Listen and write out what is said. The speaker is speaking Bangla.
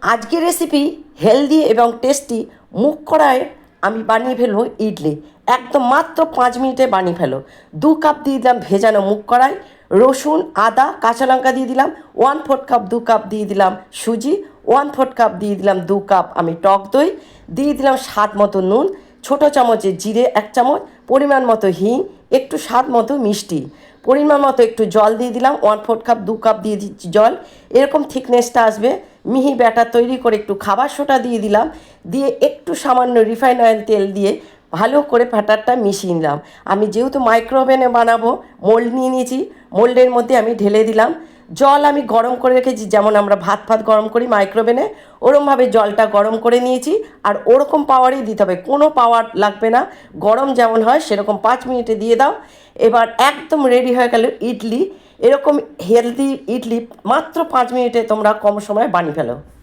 আজকের রেসিপি হেলদি এবং টেস্টি মুগ কড়াইয়ে আমি বানিয়ে ফেলবো ইডলি। একদম মাত্র 5 মিনিটে বানিয়ে ফেলো। 2 কাপ দিয়ে দিলাম ভেজানো মুগ কড়াই, রসুন, আদা, কাঁচা লঙ্কা দিয়ে দিলাম, 1/4 কাপ 2 কাপ দিয়ে দিলাম সুজি, 1/4 কাপ দিয়ে দিলাম 2 কাপ আমি টক দই, দিয়ে দিলাম স্বাদ মতো নুন, ছোটো চামচে জিরে 1 চামচ, পরিমাণ মতো হিং, একটু স্বাদ মতো মিষ্টি, পরিমাণ মতো একটু জল দিয়ে দিলাম, 1/4 কাপ 2 কাপ দিয়ে দিচ্ছি জল। এরকম থিকনেসটা আসবে। মিহি ব্যাটার তৈরি করে একটু খাবার সোডা দিয়ে দিলাম, দিয়ে একটু সামান্য রিফাইন অয়েল তেল দিয়ে ভালো করে ব্যাটারটা মিশিয়ে নিলাম। আমি যেহেতু মাইক্রোওভেনে বানাবো, মোল্ড নিয়ে নিয়েছি, মোল্ডের মধ্যে আমি ঢেলে দিলাম। জল আমি গরম করে রেখেছি, যেমন আমরা ভাত গরম করি মাইক্রোওভেনে, ওরমভাবে জলটা গরম করে নিয়েছি। আর ওরকম পাওয়ারই দিতে হবে, কোনো পাওয়ার লাগবে না, গরম যেমন হয় সেরকম 5 মিনিটে দিয়ে দাও। এবার একদম রেডি হয়ে গেল ইডলি। এরকম হেলদি ইডলি মাত্র 5 মিনিটে তোমরা কম সময়ে বানিয়ে ফেলো।